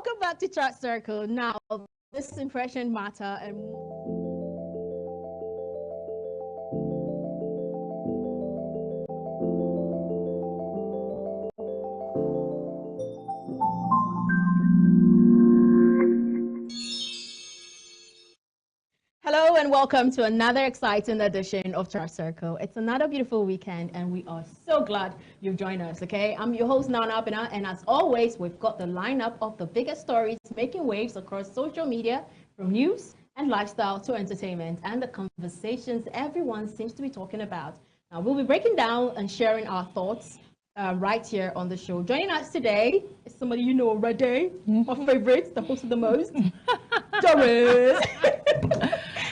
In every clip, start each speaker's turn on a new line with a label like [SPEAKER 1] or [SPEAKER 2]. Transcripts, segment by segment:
[SPEAKER 1] Welcome back to Chat Circle. Now, this impression matter and hello and welcome to another exciting edition of Chat Circle. It's another beautiful weekend and we are so glad you've joined us, okay? I'm your host, Nana Apina, and as always, we've got the lineup of the biggest stories making waves across social media, from news and lifestyle to entertainment, and the conversations everyone seems to be talking about. Now, we'll be breaking down and sharing our thoughts right here on the show. Joining us today is somebody you know already, my favorite, the host of the most, Doris.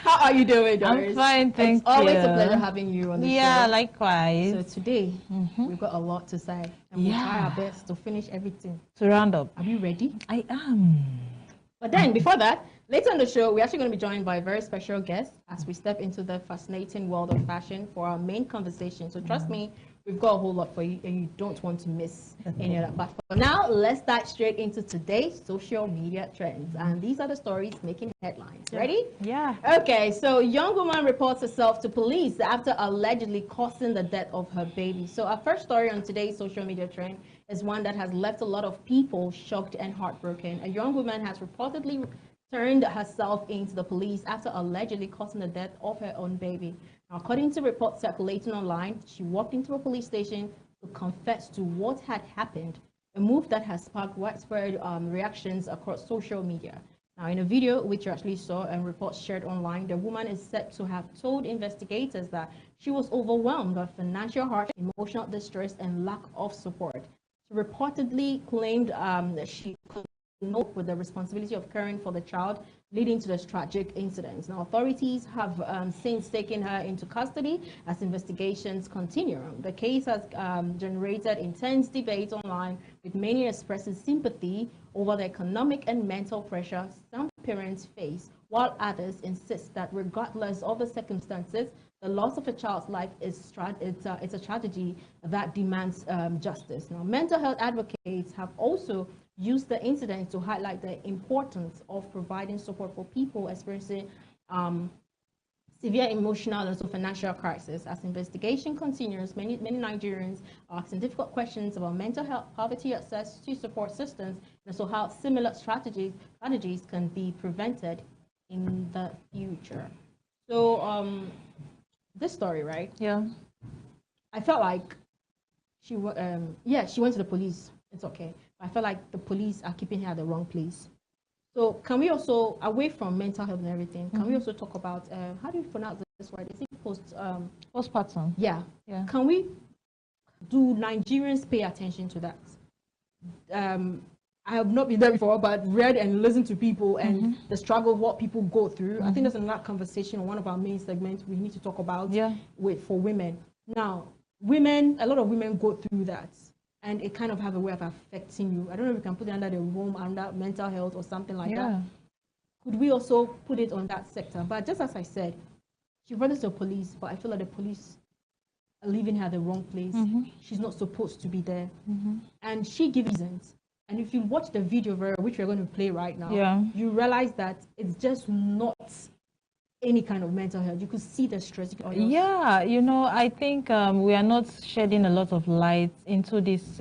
[SPEAKER 1] How are you doing, Doris?
[SPEAKER 2] I'm fine, thank you.
[SPEAKER 1] It's always a pleasure having you on the show.
[SPEAKER 2] Yeah, likewise.
[SPEAKER 1] So today, we've got a lot to say, and we'll try our best to finish everything.
[SPEAKER 2] To round up.
[SPEAKER 1] Are you ready?
[SPEAKER 2] I am.
[SPEAKER 1] But then, before that, later on the show, we're actually going to be joined by a very special guest as we step into the fascinating world of fashion for our main conversation. So trust me, we've got a whole lot for you, and you don't want to miss any of that. But for now, let's dive straight into today's social media trends. And these are the stories making headlines. Ready?
[SPEAKER 2] Yeah.
[SPEAKER 1] Okay, so young woman reports herself to police after allegedly causing the death of her baby. So our first story on today's social media trend is one that has left a lot of people shocked and heartbroken. A young woman has reportedly turned herself into the police after allegedly causing the death of her own baby. Now, according to reports circulating online, she walked into a police station to confess to what had happened, a move that has sparked widespread reactions across social media. Now, in a video which you actually saw and reports shared online, the woman is said to have told investigators that she was overwhelmed by financial hardship, emotional distress, and lack of support. She reportedly claimed that she could not with the responsibility of caring for the child, leading to this tragic incident. Now, authorities have since taken her into custody as investigations continue. The case has generated intense debate online, with many expressing sympathy over the economic and mental pressure some parents face, while others insist that regardless of the circumstances, the loss of a child's life is it's a tragedy that demands justice. Now, mental health advocates have also used the incident to highlight the importance of providing support for people experiencing severe emotional and also financial crisis. As investigation continues, many Nigerians are asking difficult questions about mental health, poverty, access to support systems, and also how similar strategies can be prevented in the future. So this story, right?
[SPEAKER 2] Yeah.
[SPEAKER 1] I felt like she went to the police. It's okay. I feel like the police are keeping her at the wrong place. So can we also, away from mental health and everything, can we also talk about, how do you pronounce this word? Is it
[SPEAKER 2] postpartum?
[SPEAKER 1] Yeah. Can we, do Nigerians pay attention to that? I have not been there before, but read and listened to people and the struggle of what people go through. I think that's another conversation, one of our main segments we need to talk about for women. Now, a lot of women go through that. And it kind of have a way of affecting you. I don't know if we can put it under the room, under mental health or something like that. Could we also put it on that sector? But just as I said, she brought it to the police, but I feel like the police are leaving her at the wrong place. She's not supposed to be there. And she gives reasons. And if you watch the video, which we're going to play right now, you realize that it's just not any kind of mental health. You could see the stress.
[SPEAKER 2] Yeah, you know, I think we are not shedding a lot of light into this,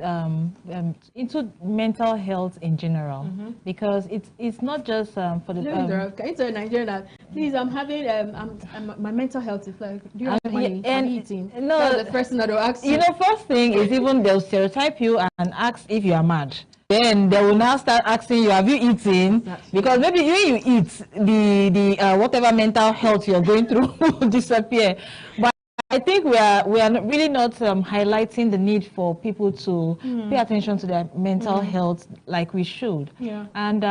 [SPEAKER 2] into mental health in general, because it's not just for the.
[SPEAKER 1] Can you tell Nigerian that, please, I'm having my mental health is like, do you have money?
[SPEAKER 2] And
[SPEAKER 1] eating?
[SPEAKER 2] No,
[SPEAKER 1] that's the first thing that will ask you.
[SPEAKER 2] You know, first thing is even they'll stereotype you and ask if you are mad. Then they will now start asking you, have you eaten? Because maybe when you eat, the whatever mental health you're going through will disappear. But I think we are really not highlighting the need for people to pay attention to their mental health like we should. And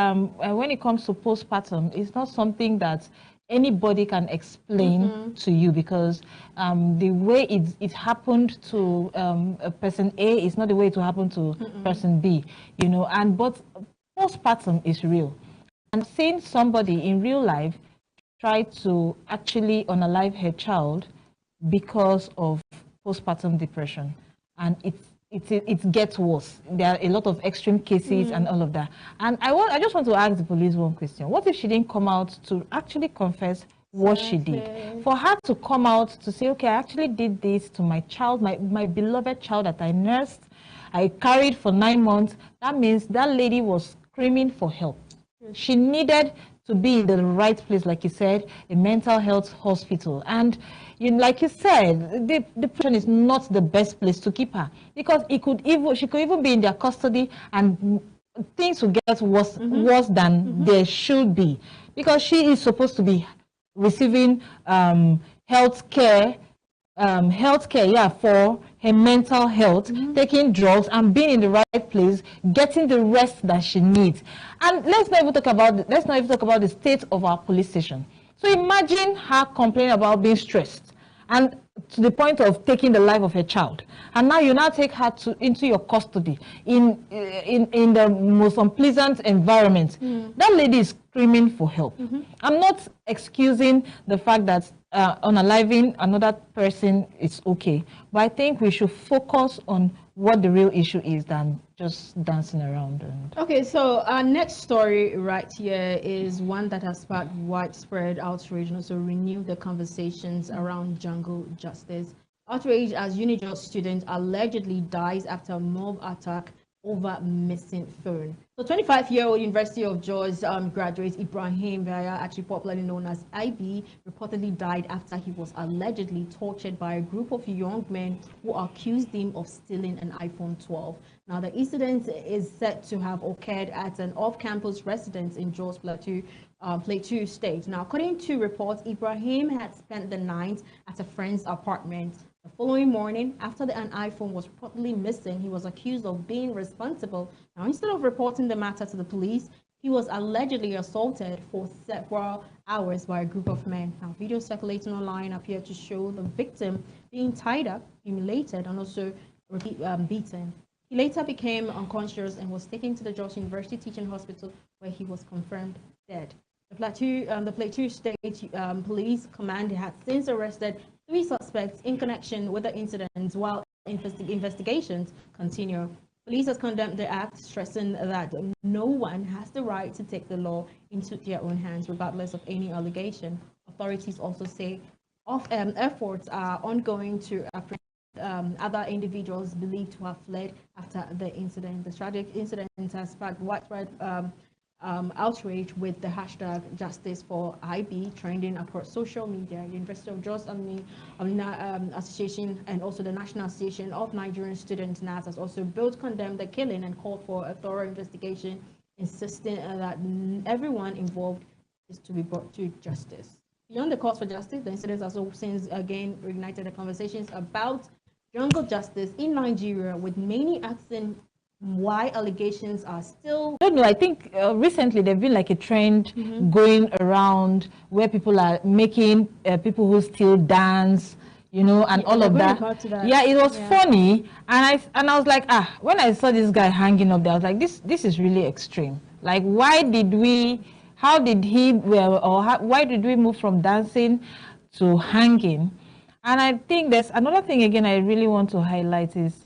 [SPEAKER 2] when it comes to postpartum, it's not something that anybody can explain to you, because the way it happened to a person A is not the way it will happen to person B, you know. But postpartum is real. And seeing somebody in real life try to actually unalive her child because of postpartum depression, and it gets worse. There are a lot of extreme cases and all of that. And I just want to ask the police one question. What if she didn't come out to actually confess what she did? For her to come out to say, okay, I actually did this to my child, my beloved child that I nursed, I carried for 9 months, that means that lady was screaming for help. She needed to be in the right place, like you said, a mental health hospital. And like you said, the prison is not the best place to keep her, because she could even be in their custody and things will get worse than they should be, because she is supposed to be receiving health care for her mental health, taking drugs and being in the right place, getting the rest that she needs. And let's not even talk about the state of our police station. So imagine her complaining about being stressed and to the point of taking the life of her child, and now you now take her into your custody in the most unpleasant environment. That lady is screaming for help. I'm not excusing the fact that unaliving another person is okay, but I think we should focus on what the real issue is than just dancing around.
[SPEAKER 1] Okay, so our next story right here is one that has sparked widespread outrage and also renewed the conversations around jungle justice. Outrage as Unijust student allegedly dies after a mob attack over missing phone. So 25-year-old University of Jos graduate Ibrahim Baya, actually popularly known as IB, reportedly died after he was allegedly tortured by a group of young men who accused him of stealing an iPhone 12. Now, the incident is said to have occurred at an off-campus residence in Jos Plateau State. Now, according to reports, Ibrahim had spent the night at a friend's apartment. The following morning, after an iPhone was reportedly missing, he was accused of being responsible. Now, instead of reporting the matter to the police, he was allegedly assaulted for several hours by a group of men. Now, videos circulating online appear to show the victim being tied up, humiliated, and also beaten. He later became unconscious and was taken to the Jos University Teaching Hospital, where he was confirmed dead. The Plateau State Police Command had since arrested 3 suspects in connection with the incident, while investigations continue. Police has condemned the act, stressing that no one has the right to take the law into their own hands, regardless of any allegation. Authorities also say efforts are ongoing to apprehend other individuals believed to have fled after the incident. The tragic incident has sparked widespread outrage, with the hashtag Justice for IB trending across social media. University of Jos Association and also the National Association of Nigerian Students, NAS, has also both condemned the killing and called for a thorough investigation, insisting that everyone involved is to be brought to justice. Beyond the calls for justice, the incident has also since again reignited the conversations about jungle justice in Nigeria, with many asking why allegations are still...
[SPEAKER 2] I don't know, I think recently there's been like a trend going around where people are making people who still dance, you know, and all of that. Yeah, it was funny, and I was like, when I saw this guy hanging up there, I was like, this is really extreme. Like, why did we move from dancing to hanging? And I think there's another thing again I really want to highlight is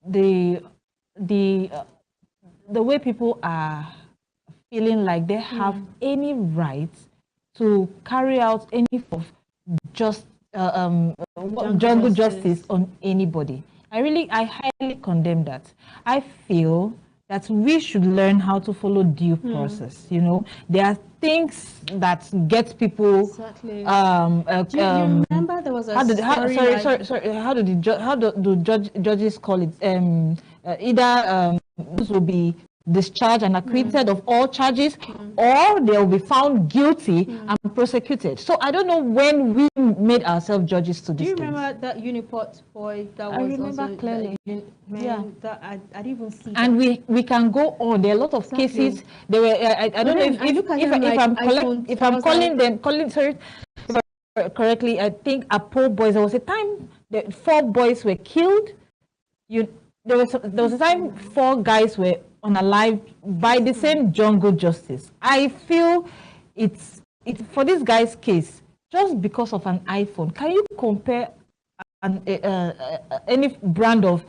[SPEAKER 2] the way people are feeling like they have any right to carry out any form of jungle justice on anybody. I highly condemn that. I feel that we should learn how to follow due process. You know, there are things that get people.
[SPEAKER 1] Exactly. Do you remember there was a
[SPEAKER 2] how do judges call it? Either those will be discharged and acquitted of all charges, or they will be found guilty and prosecuted. So I don't know when we made ourselves judges to this.
[SPEAKER 1] Do you remember that Uniport boy that was? I remember clearly. That I didn't even see.
[SPEAKER 2] And that. we can go on. There are a lot of cases. There were I don't know if I'm calling correctly. I think Apo boys. There was a time that 4 boys were killed. There was a time 4 guys were unalived by the same jungle justice. I feel it's for this guy's case, just because of an iPhone. Can you compare any brand of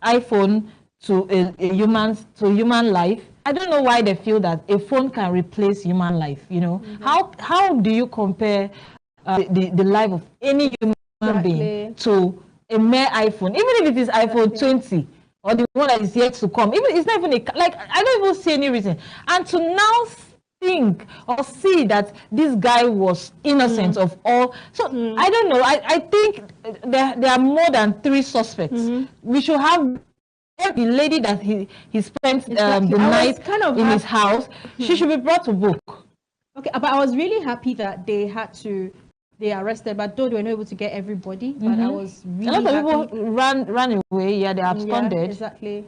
[SPEAKER 2] iPhone to human life. I don't know why they feel that a phone can replace human life. You know, how do you compare the life of any human being to a mere iPhone, even if it is iPhone 20 or the one that is yet to come? Even it's not even like, I don't even see any reason. And to now think or see that this guy was innocent of all. So I don't know. I think there are more than 3 suspects. We should have the lady that he spent the night in his house. She should be brought to book.
[SPEAKER 1] Okay, but I was really happy that they arrested, but though they were not able to get everybody, but I was really happy.
[SPEAKER 2] A lot of people ran away. Yeah, they absconded.
[SPEAKER 1] Yeah,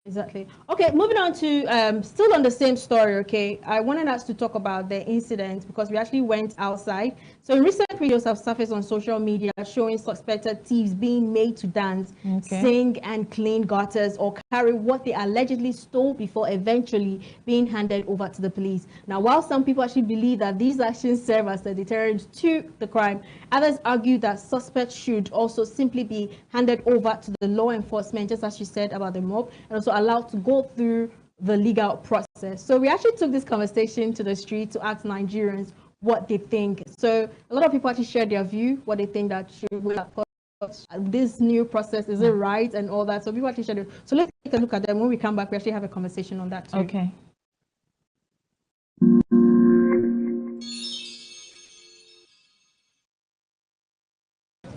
[SPEAKER 1] exactly. Okay, moving on to still on the same story. Okay, I wanted us to talk about the incident because we actually went outside. So recent videos have surfaced on social media showing suspected thieves being made to dance, sing and clean gutters or carry what they allegedly stole before eventually being handed over to the police. Now, while some people actually believe that these actions serve as a deterrent to the crime, others argue that suspects should also simply be handed over to the law enforcement, just as you said about the mob, and also allowed to go through the legal process. So we actually took this conversation to the street to ask Nigerians what they think. So a lot of people actually shared their view, what they think that this new process, is it right and all that. So people actually shared it. So let's take a look at them. When we come back, we actually have a conversation on that too.
[SPEAKER 2] Okay.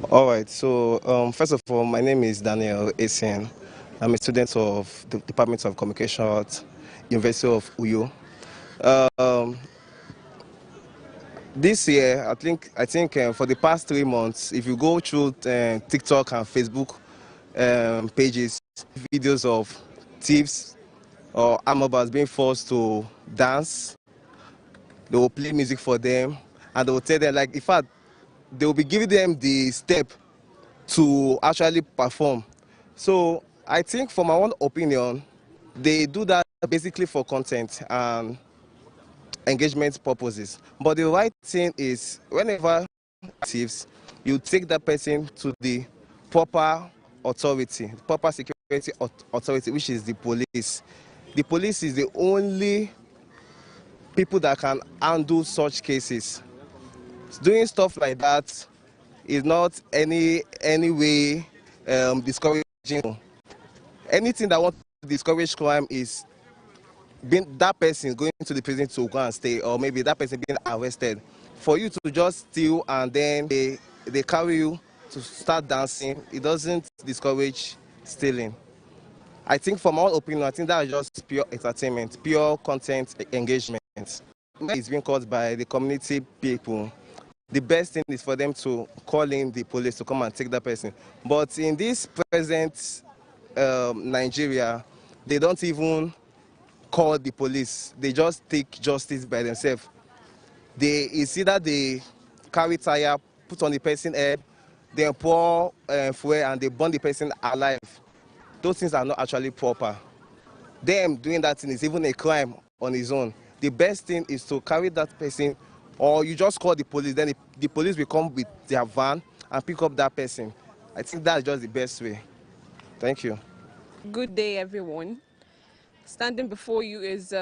[SPEAKER 3] All right, so first of all, my name is Daniel Essien. I'm a student of the Department of Communication at University of Uyo. This year, I think for the past 3 months, if you go through TikTok and Facebook pages, videos of thieves or armed robbers being forced to dance, they will play music for them, and they will tell them, like, in fact, they will be giving them the step to actually perform. So I think, for my own opinion, they do that basically for content and engagement purposes. But the right thing is, whenever thieves, you take that person to the proper authority, the proper security authority, which is the police. The police is the only people that can handle such cases. Doing stuff like that is not any way discouraging. Anything that wants to discourage crime is being that person going to the prison to go and stay, or maybe that person being arrested. For you to just steal and then they carry you to start dancing, it doesn't discourage stealing. I think, from my own opinion, I think that is just pure entertainment, pure content engagement. It's being caused by the community people. The best thing is for them to call in the police to come and take that person. But in this present Nigeria, they don't even call the police. They just take justice by themselves. It's either they carry tire, put on the person's head, then pour fuel, and they burn the person alive. Those things are not actually proper. Them doing that thing is even a crime on its own. The best thing is to carry that person, or you just call the police, then the police will come with their van and pick up that person. I think that's just the best way. Thank you.
[SPEAKER 4] Good day, everyone. Standing before you is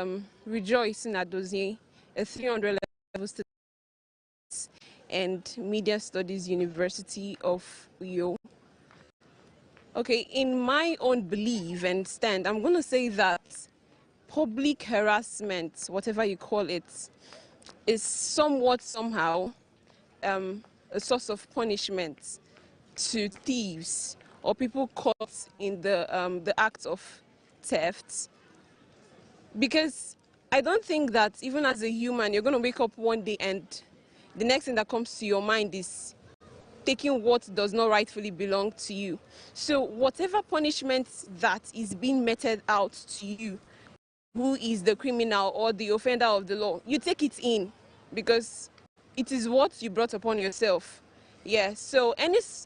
[SPEAKER 4] Rejoice Adbn, a 300 level student and Media Studies University of Uyo. Okay, in my own belief and stand, I'm going to say that public harassment, whatever you call it, is somewhat somehow a source of punishment to thieves or people caught in the act of theft. Because I don't think that even as a human, you're going to wake up one day and the next thing that comes to your mind is taking what does not rightfully belong to you. So whatever punishment that is being meted out to you, who is the criminal or the offender of the law, you take it in because it is what you brought upon yourself. Yeah, so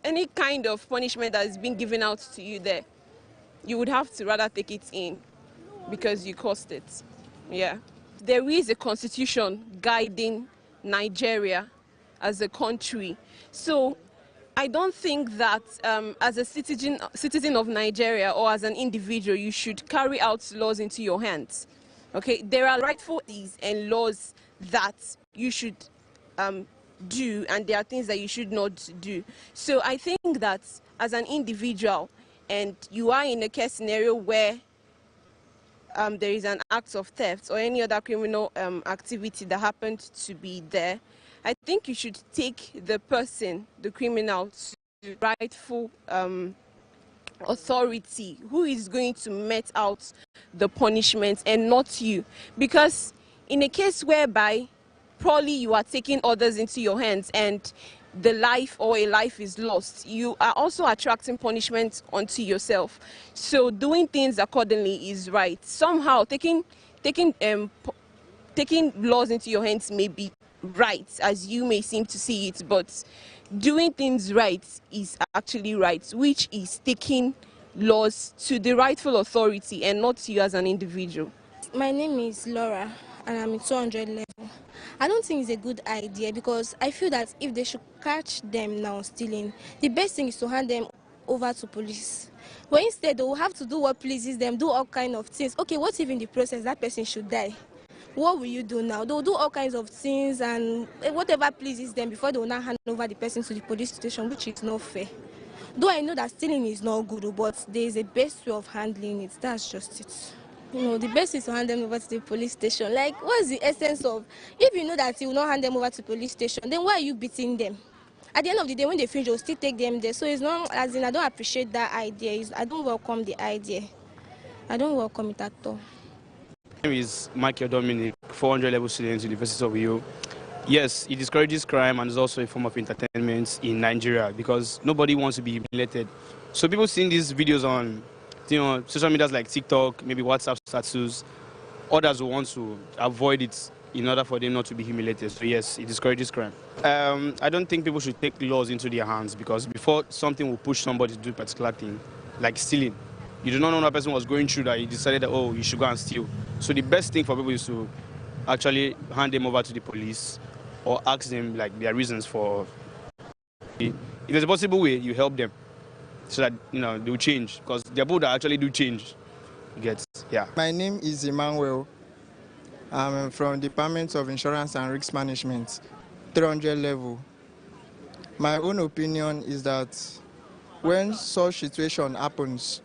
[SPEAKER 4] any kind of punishment that is being given out to you there, you would have to rather take it in because you caused it. Yeah. There is a constitution guiding Nigeria as a country. So I don't think that as a citizen of Nigeria or as an individual, you should carry out laws into your hands. Okay, there are rightful things and laws that you should do, and there are things that you should not do. So I think that as an individual, and you are in a case scenario where there is an act of theft or any other criminal activity that happened to be there, I think you should take the person, the criminal, to rightful authority who is going to met out the punishment and not you. Because in a case whereby probably you are taking others into your hands and the life or a life is lost, you are also attracting punishment onto yourself. So doing things accordingly is right. Somehow taking laws into your hands may be right as you may seem to see it, but doing things right is actually right, which is taking laws to the rightful authority and not you as an individual.
[SPEAKER 5] My name is Laura and I'm in 200 level. I don't think it's a good idea because I feel that if they should catch them now stealing, the best thing is to hand them over to police. But instead they will have to do what pleases them, do all kinds of things. Okay, what if in the process that person should die? What will you do now? They'll do all kinds of things and whatever pleases them before they will not hand over the person to the police station, which is not fair. Though I know that stealing is not good, but there is a best way of handling it. That's just it. You know, the best is to hand them over to the police station. Like, what's the essence of, if you know that you will not hand them over to the police station, then why are you beating them? At the end of the day, when they finish, you'll still take them there. So it's not, as in, I don't appreciate that idea. I don't welcome the idea. I don't welcome it at all.
[SPEAKER 6] My name is Michael Dominic, 400 level student, University of Uyo. Yes, it discourages crime and is also a form of entertainment in Nigeria because nobody wants to be humiliated. So people seeing these videos on social medias like TikTok, maybe WhatsApp status, others will want to avoid it in order for them not to be humiliated. So yes, it discourages crime. I don't think people should take laws into their hands because before something will push somebody to do a particular thing, like stealing, you do not know what person was going through that you decided that, oh, you should go and steal. So the best thing for people is to actually hand them over to the police or ask them like their reasons for. If there's a possible way, you help them so that they'll change because there are people that actually do change. Yeah.
[SPEAKER 7] My name is Emmanuel. I'm from Department of Insurance and Risk Management, 300 level. My own opinion is that when such situation happens,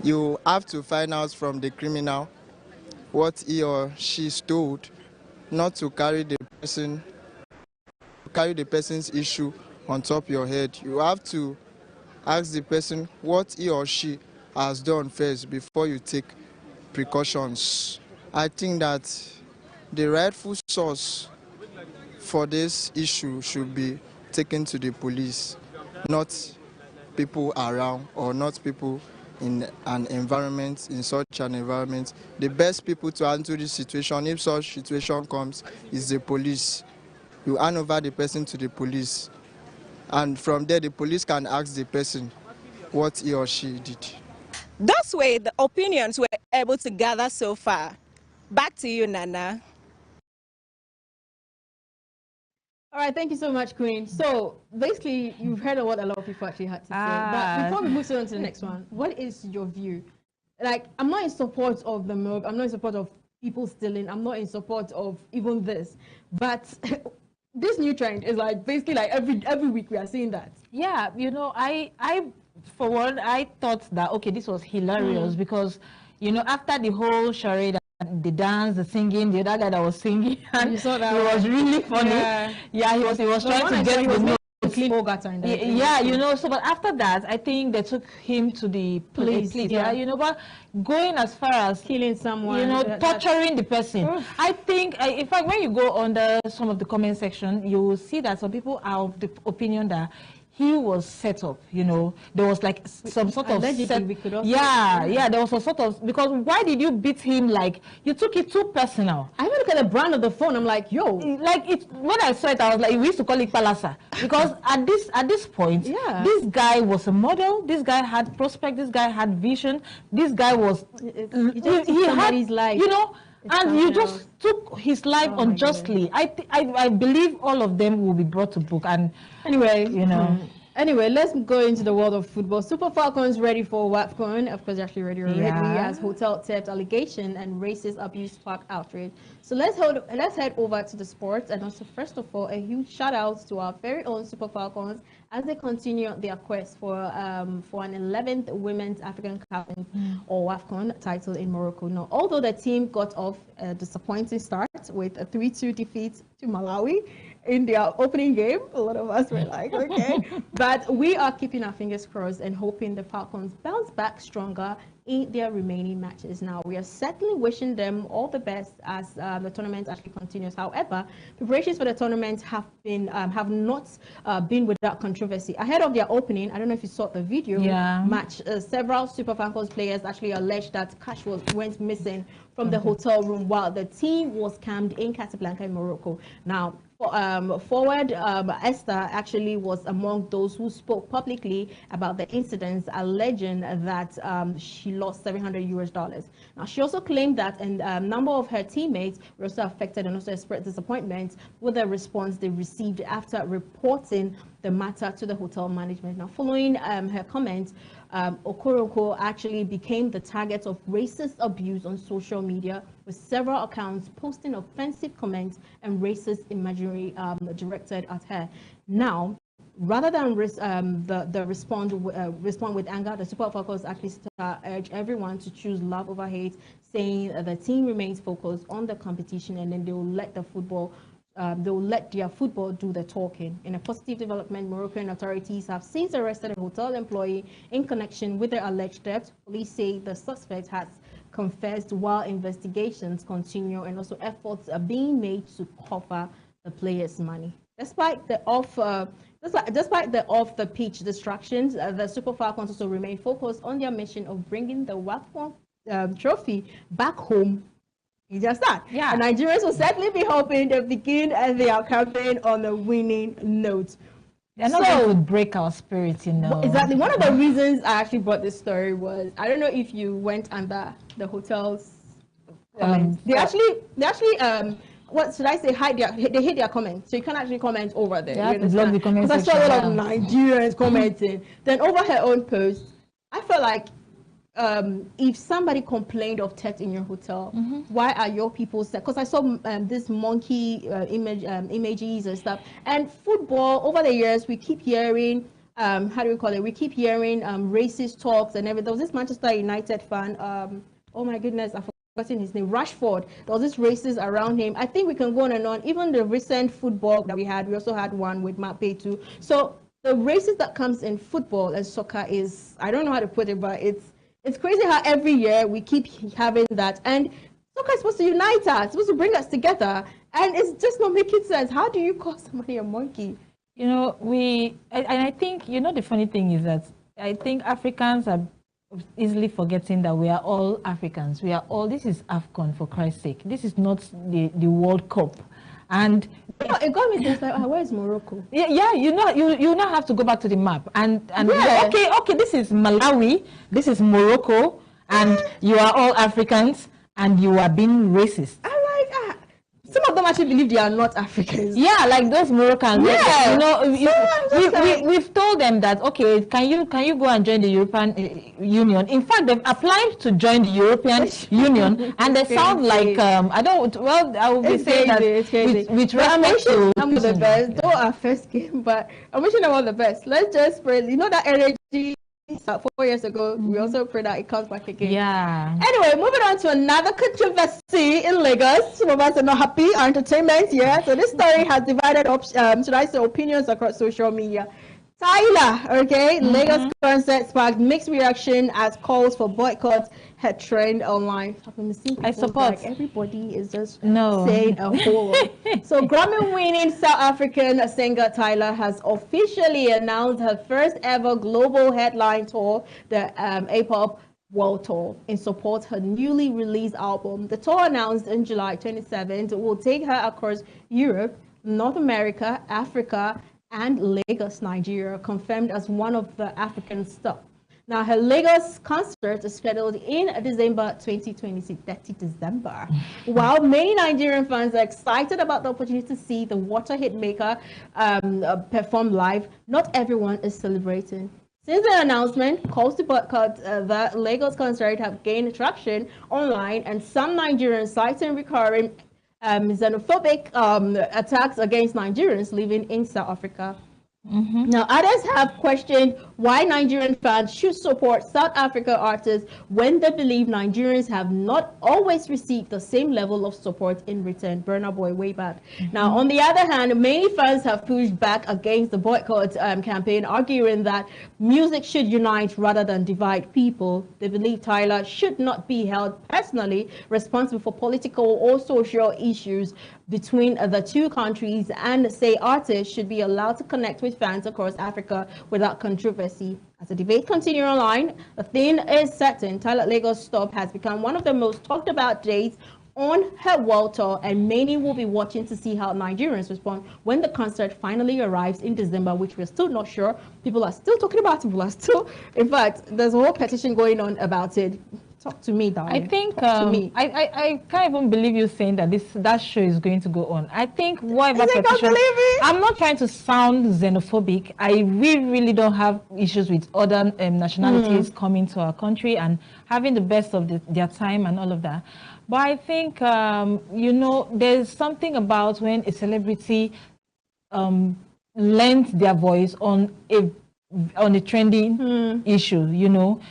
[SPEAKER 7] you have to find out from the criminal what he or she stole, not to carry the person's issue on top of your head. You have to ask the person what he or she has done first before you take precautions. I think that the rightful source for this issue should be taken to the police, not people around or not people in an environment, in such an environment. The best people to handle this situation, if such situation comes, is the police. You hand over the person to the police, and from there the police can ask the person what he or she did.
[SPEAKER 8] That's where the opinions we're able to gather so far. Back to you, Nana.
[SPEAKER 1] All right, thank you so much, Queen. So basically, you've heard of what a lot of people actually had to say. But before we move on to the next one, what is your view? Like, I'm not in support of the mob. I'm not in support of people stealing. I'm not in support of even this. But this new trend is like basically like every week we are seeing that.
[SPEAKER 2] Yeah, I for one, I thought that okay, this was hilarious because after the whole charade, the dance, the singing, the other guy that was singing, and it was really funny. Yeah, he was trying to get the notes. So but after that, I think they took him to the police. But going as far as
[SPEAKER 1] killing someone,
[SPEAKER 2] torturing the person. I think, in fact, when you go under some of the comment section, you will see that some people are of the opinion that he was set up, there was like some sort of there was a sort of, because why did you beat him? Like, you took it too personal.
[SPEAKER 1] I even look at the brand of the phone, I'm like, yo,
[SPEAKER 2] like when I saw it, I was like, we used to call it palasa, because at this point, this guy was a model, this guy had prospect, this guy had vision, this guy was
[SPEAKER 1] he had his life,
[SPEAKER 2] and you just took his life unjustly. I believe all of them will be brought to book. And
[SPEAKER 1] anyway,
[SPEAKER 2] you know.
[SPEAKER 1] Anyway, let's go into the world of football. Super Falcons ready for WAFCON. Of course, they're actually ready already, as hotel theft allegation and racist abuse spark outrage. So let's head over to the sports. And also, first of all, a huge shout out to our very own Super Falcons as they continue their quest for an 11th Women's African Cup or WAFCON title in Morocco. Now, although the team got off a disappointing start with a 3-2 defeat to Malawi in their opening game, a lot of us were like, okay. But we are keeping our fingers crossed and hoping the Falcons bounce back stronger in their remaining matches. Now, we are certainly wishing them all the best as the tournament actually continues. However, preparations for the tournament have not been without controversy. Ahead of their opening, I don't know if you saw the video match, several Super Falcons players actually alleged that cash went missing from the hotel room while the team was camped in Casablanca in Morocco. Now, forward Esther actually was among those who spoke publicly about the incidents, alleging that she lost $700. Now, she also claimed that a number of her teammates were also affected and also expressed disappointment with the response they received after reporting the matter to the hotel management. Now, following her comments, Okoroko actually became the target of racist abuse on social media, with several accounts posting offensive comments and racist imagery directed at her. Now, rather than respond with anger, the Super Falcons actually urge everyone to choose love over hate, saying the team remains focused on the competition and then they will let the football their football do the talking. In a positive development, Moroccan authorities have since arrested a hotel employee in connection with the alleged theft. Police say the suspect has confessed while investigations continue and also efforts are being made to cover the players' money. Despite the off-the-pitch distractions, the Super Falcons also remain focused on their mission of bringing the WAFCON trophy back home. It's just that. Yeah. And Nigerians will certainly be hoping they begin their campaign on a winning note.
[SPEAKER 2] They're not going to break our spirit, you know.
[SPEAKER 1] Exactly. One of the reasons I actually brought this story was, I don't know if you went under the hotel's comments. They actually what should I say, they hid their comments. So you can't actually comment over there.
[SPEAKER 2] Yeah, because
[SPEAKER 1] I saw a lot of Nigerians commenting. Then over her own post, I felt like if somebody complained of theft in your hotel, why are your people set? Because I saw this monkey images and stuff. And football, over the years, we keep hearing, how do we call it? We keep hearing racist talks and everything. There was this Manchester United fan, oh my goodness, I've forgotten his name, Rashford. There was this racist around him. I think we can go on and on. Even the recent football that we also had one with Matt Pay too. So the racism that comes in football and soccer is, I don't know how to put it, but it's crazy how every year we keep having that. And soccer is supposed to unite us, it's supposed to bring us together. And it's just not making sense. How do you call somebody a monkey?
[SPEAKER 2] You know, I think, you know, the funny thing is that I think Africans are easily forgetting that we are all Africans. We are all, this is AFCON, for Christ's sake. This is not the World Cup. And
[SPEAKER 1] it got me thinking, like, where's Morocco?
[SPEAKER 2] Yeah, you now have to go back to the map and okay, this is Malawi, this is Morocco, and you are all Africans, and you are being racist.
[SPEAKER 1] Some of them actually believe they are not Africans.
[SPEAKER 2] Yeah, like those Moroccans. Yeah. You know, we've told them that, okay, can you go and join the European Union? In fact, they've applied to join the European Union, and they sound like I will be saying that with respect to
[SPEAKER 1] I'm the best. Though our first game, but I'm wishing them all the best. Let's just pray. You know that energy. 4 years ago, we also pray that it comes back again.
[SPEAKER 2] Yeah.
[SPEAKER 1] Anyway, moving on to another controversy in Lagos. Some of us are not happy. Our entertainment, so this story has divided up, should I say, opinions across social media. Tyler, Lagos concert sparked mixed reaction as calls for boycott had trend online.
[SPEAKER 2] I support.
[SPEAKER 1] Like everybody is just saying a whole lot. So Grammy-winning South African singer Tyler has officially announced her first ever global headline tour, the A-pop World Tour, in support of her newly released album. The tour, announced in July 27th, will take her across Europe, North America, Africa, and Lagos, Nigeria, confirmed as one of the African stop. Now, her Lagos concert is scheduled in December 2026, 30 December. While many Nigerian fans are excited about the opportunity to see the water hit maker perform live, not everyone is celebrating. Since the announcement, calls to boycott the Lagos concert have gained traction online, and some Nigerians citing recurring xenophobic attacks against Nigerians living in South Africa. Now, others have questioned why Nigerian fans should support South Africa artists when they believe Nigerians have not always received the same level of support in return. Burna Boy way back. Now, on the other hand, many fans have pushed back against the boycott campaign, arguing that music should unite rather than divide people. They believe Tyler should not be held personally responsible for political or social issues between the two countries, and say artists should be allowed to connect with fans across Africa without controversy. As the debate continues online, the thing is certain: Tyler Lagos stop has become one of the most talked about days on her world tour, and many will be watching to see how Nigerians respond when the concert finally arrives in December, which we're still not sure. People are still talking about it. People are still, in fact, there's a whole petition going on about it. Talk to me, darling.
[SPEAKER 2] I think
[SPEAKER 1] I
[SPEAKER 2] can't even believe you saying that that show is going to go on. I think whatever
[SPEAKER 1] I
[SPEAKER 2] petition,
[SPEAKER 1] believe it.
[SPEAKER 2] I'm not trying to sound xenophobic. We really don't have issues with other nationalities coming to our country and having the best of their time and all of that. But I think you know, there's something about when a celebrity lends their voice on a trending issue, you know.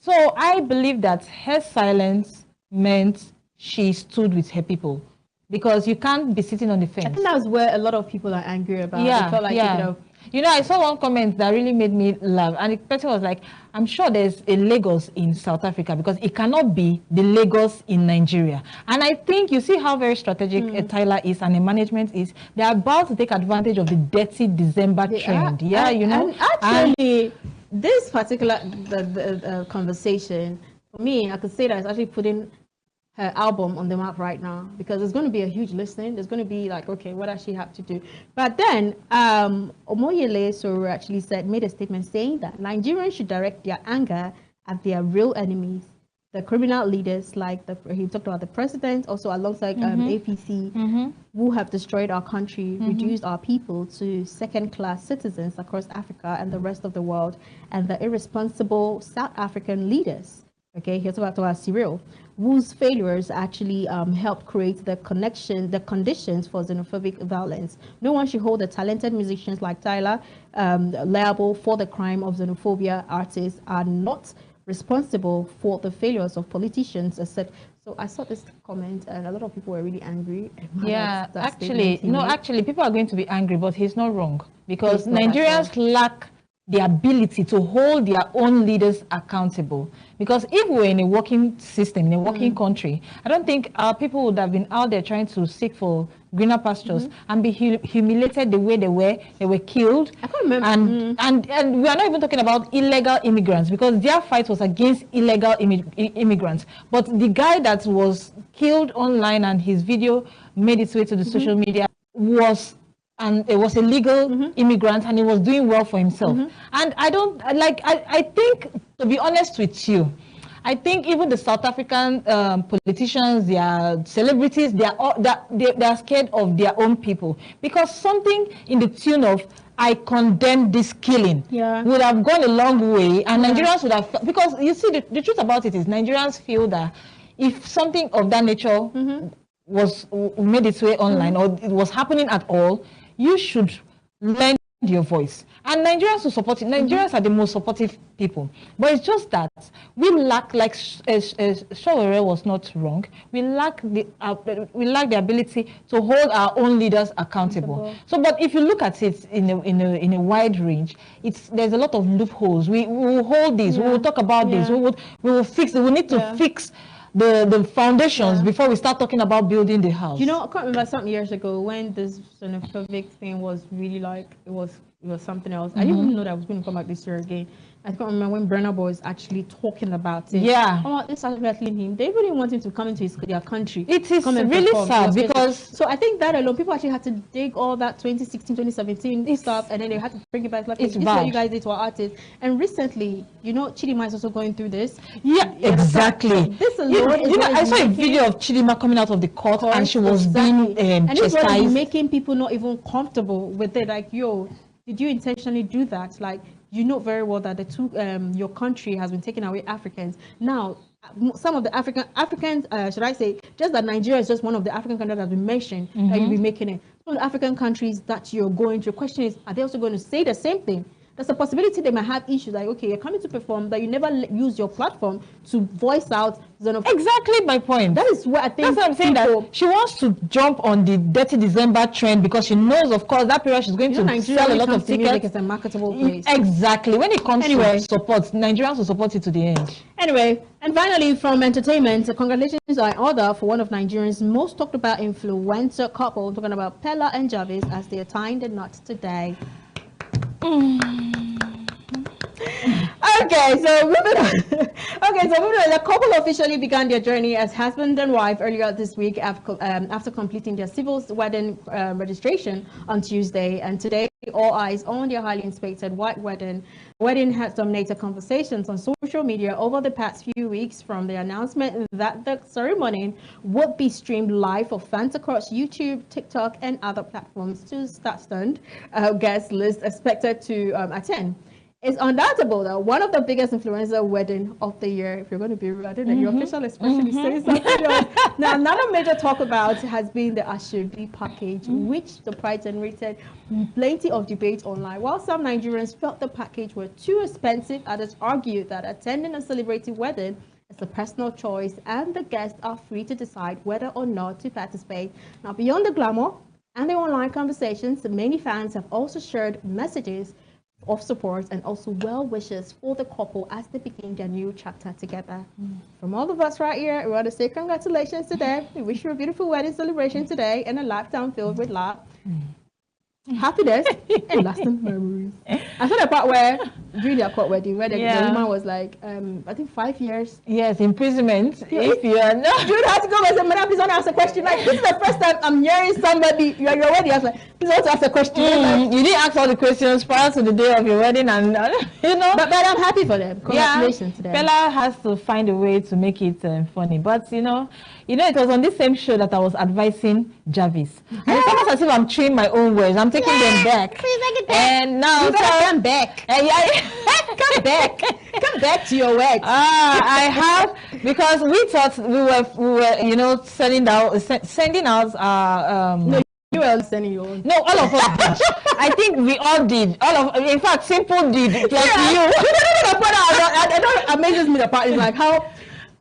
[SPEAKER 2] So I believe that her silence meant she stood with her people, because you can't be sitting on the fence.
[SPEAKER 1] think that's where a lot of people are angry about.
[SPEAKER 2] Yeah,
[SPEAKER 1] They felt like,
[SPEAKER 2] yeah. You know, I saw one comment that really made me laugh, and the person was like, I'm sure there's a Lagos in South Africa, because it cannot be the Lagos in Nigeria. And I think you see how very strategic Tyler is and the management is. They're about to take advantage of the dirty December trend. You know.
[SPEAKER 1] And actually, this particular conversation, for me, I could say that it's actually putting her album on the map right now, because there's going to be a huge listening. There's going to be like, okay, what does she have to do? But then Omoyele Soro actually made a statement saying that Nigerians should direct their anger at their real enemies, the criminal leaders, like he talked about the president, also alongside APC, who have destroyed our country, reduced our people to second-class citizens across Africa and the rest of the world, and the irresponsible South African leaders. Okay, here's about Cyril, whose failures actually helped create the conditions for xenophobic violence. No one should hold the talented musicians like Tyler liable for the crime of xenophobia. Artists are not responsible for the failures of politicians, etc. So I saw this comment, and a lot of people were really angry.
[SPEAKER 2] Yeah, actually, people are going to be angry, but he's not wrong, because Nigerians lack the ability to hold their own leaders accountable. Because if we're in a working system, in a working country, I don't think our people would have been out there trying to seek for greener pastures and be humiliated the way they were killed.
[SPEAKER 1] I can't remember.
[SPEAKER 2] And we are not even talking about illegal immigrants, because their fight was against illegal immigrants. But the guy that was killed online and his video made its way to the social media was a legal immigrant, and he was doing well for himself. And I think, to be honest with you, I think even the South African politicians, their celebrities, they're scared of their own people, because something in the tune of "I condemn this killing" would have gone a long way, and Nigerians would have, because you see, the truth about it is Nigerians feel that if something of that nature was made its way online, or it was happening at all, you should lend your voice. And Nigerians will support it. Nigerians are the most supportive people. But it's just that we lack, like Shawere was not wrong, we lack the ability to hold our own leaders accountable. So, but if you look at it in a wide range, there's a lot of loopholes. We will hold this, we will talk about this, we will fix it. We need to fix the foundations before we start talking about building the house.
[SPEAKER 1] You know, I can't remember some years ago when this xenophobic thing was really like, it was it was something else. I didn't even know that I was going to come back this year again. I can't remember when Burna Boy was actually talking about it.
[SPEAKER 2] Yeah.
[SPEAKER 1] Oh, this is threatening him. They really want him to come into their country.
[SPEAKER 2] It is
[SPEAKER 1] come and
[SPEAKER 2] really
[SPEAKER 1] perform.
[SPEAKER 2] sad because...
[SPEAKER 1] So I think that alone, people actually had to dig all that 2016, 2017 stuff, and then they had to bring it back. Like, this is what you guys did to our artists. And recently, you know, Chidima is also going through this.
[SPEAKER 2] Yeah, exactly.
[SPEAKER 1] This alone
[SPEAKER 2] you know, I saw a video of Chidima coming out of the court and she was being
[SPEAKER 1] and this
[SPEAKER 2] chastised.
[SPEAKER 1] was making people not even comfortable with it. Like, yo, did you intentionally do that? Like, you know very well that the two, your country has been taking away Africans. Now, some of the Africans, should I say, just that Nigeria is just one of the African countries that has been mentioned that you'll be making it. Some of the African countries that you're going to, the question is, are they also going to say the same thing? There's a possibility they might have issues like, okay, you're coming to perform, but you never use your platform to voice out xenophobia.
[SPEAKER 2] Exactly my point.
[SPEAKER 1] That is what I think.
[SPEAKER 2] That's what I'm saying, that she wants to jump on the Dirty December trend because she knows, of course, that period she's going to sell a lot of tickets.
[SPEAKER 1] It's a marketable place.
[SPEAKER 2] Exactly. When it comes to support, Nigerians will support it to the end.
[SPEAKER 1] Anyway, and finally, from entertainment, congratulations are in order for one of Nigeria's most talked about influencer couple, talking about Pella and Jarvis, as they are tying the knot today. Okay, so moving on. The couple officially began their journey as husband and wife earlier this week after completing their civil wedding registration on Tuesday. And today, all eyes on their highly inspected white wedding. Wedding has dominated conversations on social media over the past few weeks, from the announcement that the ceremony would be streamed live for fans across YouTube, TikTok, and other platforms to stunned guest list expected to attend. It's undoubtable that one of the biggest influencer wedding of the year, if you're going to be real, I don't know, your official expression says something else. Now, another major talk about has been the Ashurbi package, which the price generated plenty of debate online. While some Nigerians felt the package were too expensive, others argued that attending a celebrity wedding is a personal choice and the guests are free to decide whether or not to participate. Now, beyond the glamour and the online conversations, many fans have also shared messages of support and also well wishes for the couple as they begin their new chapter together. From all of us right here, we want to say congratulations to them. We wish you a beautiful wedding celebration today and a lifetime filled with love, happiness, and lasting memories. I saw the part where during their court wedding, where the woman was like, I think 5 years.
[SPEAKER 2] Yes, imprisonment. If you are not,
[SPEAKER 1] you had to go and say, madam, please don't ask a question. Like, this is the first time I'm hearing somebody, you're wedding, I was like, please don't ask a question. Like,
[SPEAKER 2] you didn't ask all the questions prior to the day of your wedding, and you know.
[SPEAKER 1] But I'm happy for them. Congratulations to them.
[SPEAKER 2] Bella has to find a way to make it funny. But you know, it was on this same show that I was advising Jarvis. And it's almost as if I'm chewing my own words. I'm taking them back.
[SPEAKER 1] Please take it back.
[SPEAKER 2] And now,
[SPEAKER 1] you better come back. Come back. Come back to your words.
[SPEAKER 2] I have, because we thought we were you know, sending out
[SPEAKER 1] no, you were sending your own.
[SPEAKER 2] No, all of us did. I think we all did. In fact, Simple did. Like you.
[SPEAKER 1] I don't amazes me the part is like how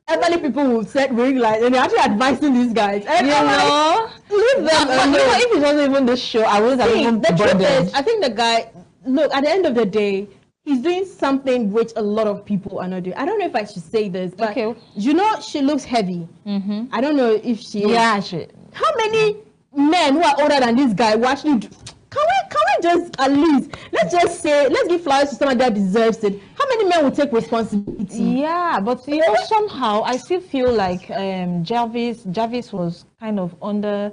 [SPEAKER 1] elderly people will set ring lights and they're actually advising these guys. And
[SPEAKER 2] you know,
[SPEAKER 1] leave them alone.
[SPEAKER 2] If it wasn't even this show, I wouldn't have even bothered.
[SPEAKER 1] I think the guy, look, at the end of the day, he's doing something which a lot of people are not doing. I don't know if I should say this, but you know, she looks heavy. I don't know if she is.
[SPEAKER 2] Yeah,
[SPEAKER 1] how many men who are older than this guy will actually do? Can we just at least, let's give flowers to someone that deserves it. How many men will take responsibility?
[SPEAKER 2] Yeah, but you know, somehow I still feel like Jarvis was kind of under,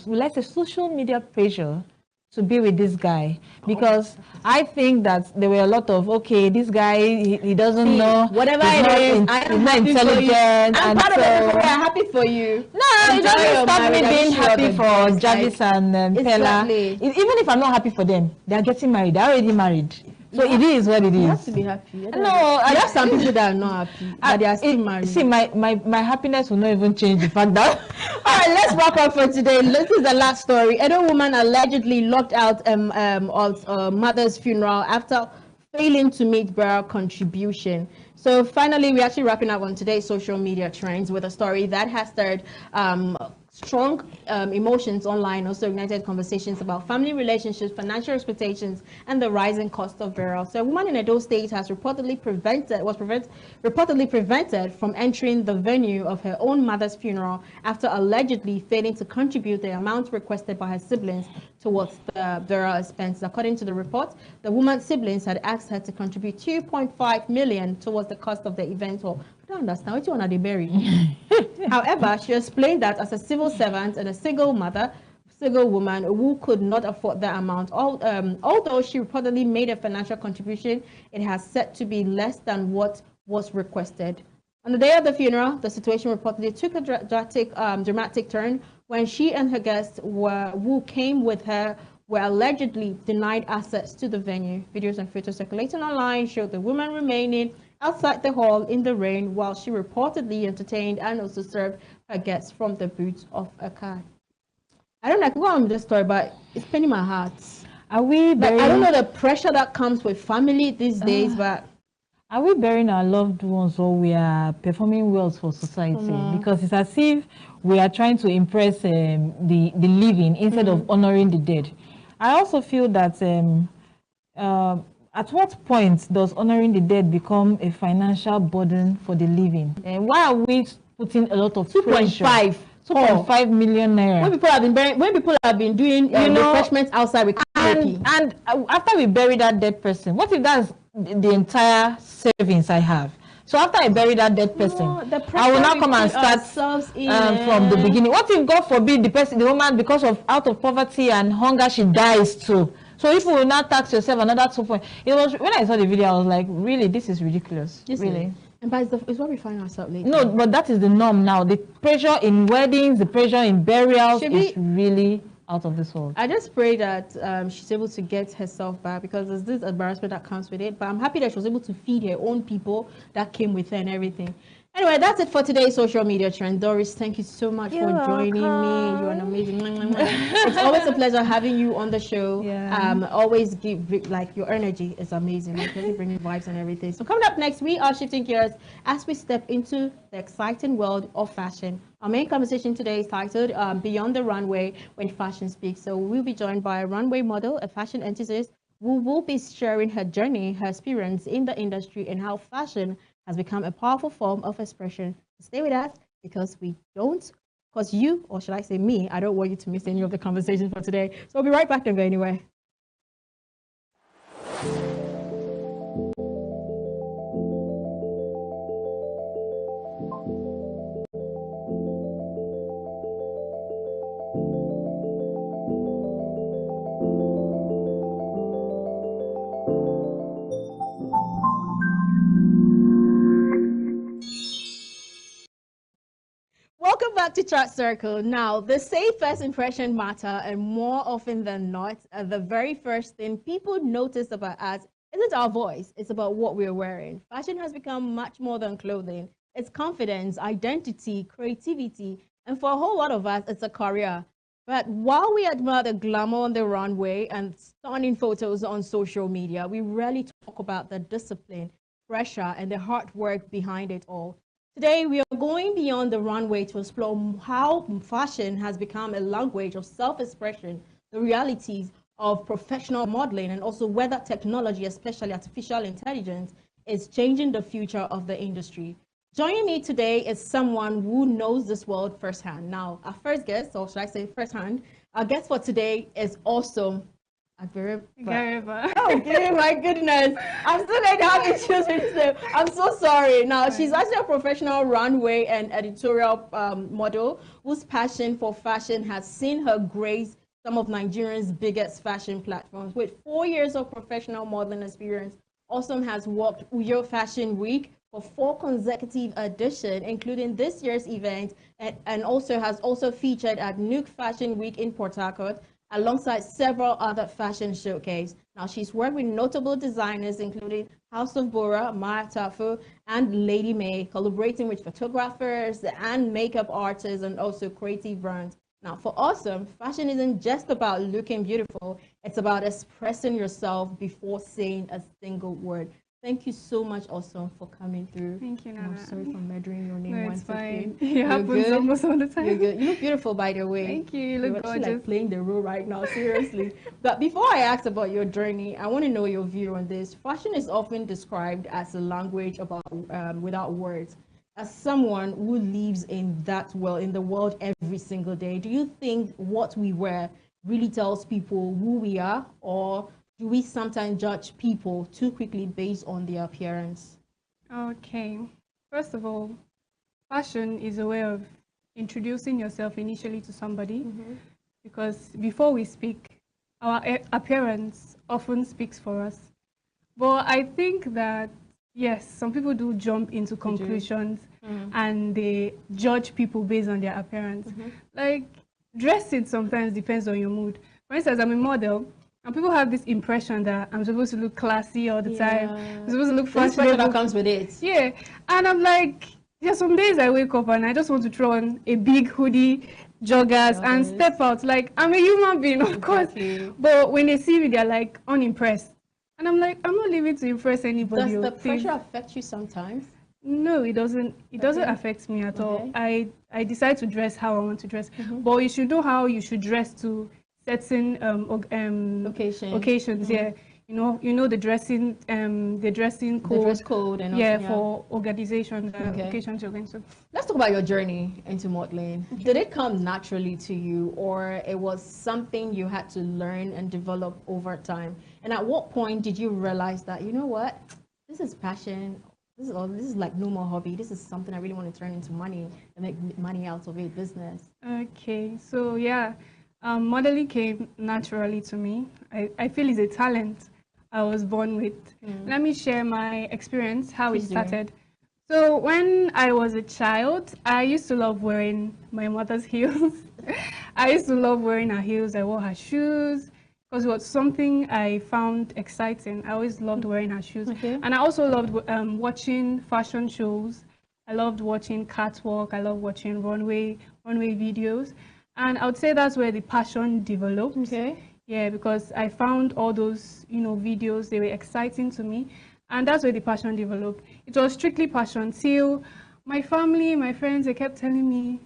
[SPEAKER 2] let's say, social media pressure to be with this guy, because I think that there were a lot of, okay, this guy, he doesn't know
[SPEAKER 1] whatever it is,
[SPEAKER 2] I'm not intelligent.
[SPEAKER 1] I'm part of it. I'm happy for you.
[SPEAKER 2] No, it doesn't stop me being happy for Jarvis and Pella. Even if I'm not happy for them, they're getting married. They're already married. So it is what it is.
[SPEAKER 1] You have to be happy.
[SPEAKER 2] No,
[SPEAKER 1] I have some people that are not happy, but they are still married.
[SPEAKER 2] See, my happiness will not even change the fact that.
[SPEAKER 1] All right, let's wrap up for today. This is the last story. A woman allegedly locked out mother's funeral after failing to meet burial contribution. So finally, we're actually wrapping up on today's social media trends with a story that has stirred strong emotions online also ignited conversations about family relationships, financial expectations, and the rising cost of burial. So a woman in Edo State has reportedly prevented from entering the venue of her own mother's funeral after allegedly failing to contribute the amount requested by her siblings towards the burial expenses. According to the report, the woman's siblings had asked her to contribute 2.5 million towards the cost of the event hall. I don't understand what you want to bury. However, she explained that as a civil servant and a single woman who could not afford that amount, although she reportedly made a financial contribution, it has said to be less than what was requested. On the day of the funeral, the situation reportedly took a dramatic turn when she and her guests who came with her were allegedly denied access to the venue. Videos and photos circulating online showed the woman remaining outside the hall in the rain while she reportedly entertained and also served her guests from the boot of a car. I don't know, I can go on with this story, but it's paining my heart.
[SPEAKER 2] Are we burying...
[SPEAKER 1] I don't know the pressure that comes with family these days, but...
[SPEAKER 2] Are we burying our loved ones or we are performing well for society? Because it's as if we are trying to impress the living instead of honoring the dead. I also feel that at what point does honoring the dead become a financial burden for the living? And why are we putting a lot of 2.5 million naira?
[SPEAKER 1] When people have been doing refreshments outside with canopy.
[SPEAKER 2] And after we bury that dead person, what if that's the entire savings I have? So after I bury that dead person, I will now come and start from the beginning. What if, God forbid, the woman, because of out of poverty and hunger, she dies too? So if you will not tax yourself another 2 point, it was when I saw the video, I was like, really, this is ridiculous. Really.
[SPEAKER 1] And but it's what we find ourselves later.
[SPEAKER 2] No, but that is the norm now. The pressure in weddings, the pressure in burials is really out of this world.
[SPEAKER 1] I just pray that she's able to get herself back, because there's this embarrassment that comes with it. But I'm happy that she was able to feed her own people that came with her and everything. Anyway, that's it for today's social media trend. Doris, thank you so much for joining me. You're an amazing... It's always a pleasure having you on the show. Always give, like, your energy is amazing. Like, really bringing vibes and everything. So coming up next, we are shifting gears as we step into the exciting world of fashion. Our main conversation today is titled Beyond the Runway When Fashion Speaks. So we'll be joined by a runway model, a fashion enthusiast, who will be sharing her journey, her experience in the industry, and how fashion has become a powerful form of expression. Stay with us, because you, or should I say me, I don't want you to miss any of the conversations for today. So we'll be right back, don't go anywhere. Welcome back to Chat Circle. Now, the say first impression matter, and more often than not, the very first thing people notice about us isn't our voice, it's about what we're wearing. Fashion has become much more than clothing. It's confidence, identity, creativity, and for a whole lot of us, it's a career. But while we admire the glamour on the runway and stunning photos on social media, we rarely talk about the discipline, pressure, and the hard work behind it all. Today, we are going beyond the runway to explore how fashion has become a language of self-expression, the realities of professional modeling, and also whether technology, especially artificial intelligence, is changing the future of the industry. Joining me today is someone who knows this world firsthand. Now, our first guest, or should I say firsthand, our guest for today is also
[SPEAKER 9] Gariba.
[SPEAKER 1] Oh, my goodness. I'm still going to have issues with this. I'm so sorry. Now, she's actually a professional runway and editorial model whose passion for fashion has seen her grace some of Nigeria's biggest fashion platforms. With 4 years of professional modeling experience, Awesome has worked Uyo Fashion Week for 4 consecutive editions, including this year's event, and also has featured at Nuke Fashion Week in Port Harcourt, alongside several other fashion showcases. Now, she's worked with notable designers, including House of Bora, Maya Tafu, and Lady May, collaborating with photographers and makeup artists and also creative brands. Now, for Awesome, fashion isn't just about looking beautiful, it's about expressing yourself before saying a single word. Thank you so much, Awesome, for coming through.
[SPEAKER 9] Thank you, Nana.
[SPEAKER 1] I'm sorry for murdering your name
[SPEAKER 9] No,
[SPEAKER 1] once
[SPEAKER 9] it's fine.
[SPEAKER 1] again.
[SPEAKER 9] It happens almost all the time.
[SPEAKER 1] You're good. You look beautiful, by the way.
[SPEAKER 9] Thank you. You
[SPEAKER 1] You're
[SPEAKER 9] look
[SPEAKER 1] actually
[SPEAKER 9] gorgeous.
[SPEAKER 1] like playing the role right now, seriously. But before I ask about your journey, I want to know your view on this. Fashion is often described as a language about without words. As someone who lives in that world, in the world every single day, do you think what we wear really tells people who we are, or do we sometimes judge people too quickly based on their appearance?
[SPEAKER 9] Okay. First of all, fashion is a way of introducing yourself initially to somebody, because before we speak, our appearance often speaks for us. But I think that, yes, some people do jump into conclusions and they judge people based on their appearance. Like, dressing sometimes depends on your mood. For instance, I'm a model, and people have this impression that I'm supposed to look classy all the time. I'm supposed to look fashionable.
[SPEAKER 1] That comes with it.
[SPEAKER 9] Yeah, and I'm like, there are some days I wake up and I just want to throw on a big hoodie, joggers, and step out. Like, I'm a human being, of course. But when they see me, they're like unimpressed. And I'm like, I'm not living to impress anybody.
[SPEAKER 1] Does the pressure affect you sometimes?
[SPEAKER 9] No, it doesn't. It doesn't affect me at all. I decide to dress how I want to dress. But you should know how you should dress to certain occasions. Yeah, you know the dressing code.
[SPEAKER 1] The dress code and
[SPEAKER 9] for organizations and occasions you're going to.
[SPEAKER 1] Let's talk about your journey into modeling. Did it come naturally to you, or it was something you had to learn and develop over time? And at what point did you realize that, you know what, this is passion, this is like no more hobby, this is something I really want to turn into money and make money out of it, business?
[SPEAKER 9] Okay, so yeah, modeling came naturally to me. I feel it's a talent I was born with. Let me share my experience, how it started. So when I was a child, I used to love wearing my mother's heels. I used to love wearing her heels. I wore her shoes because it was something I found exciting. I always loved wearing her shoes. And I also loved watching fashion shows. I loved watching catwalk. I loved watching runway videos. And I would say that's where the passion developed. Yeah, because I found all those, videos, they were exciting to me. And that's where the passion developed. It was strictly passion till my family, my friends, they kept telling me,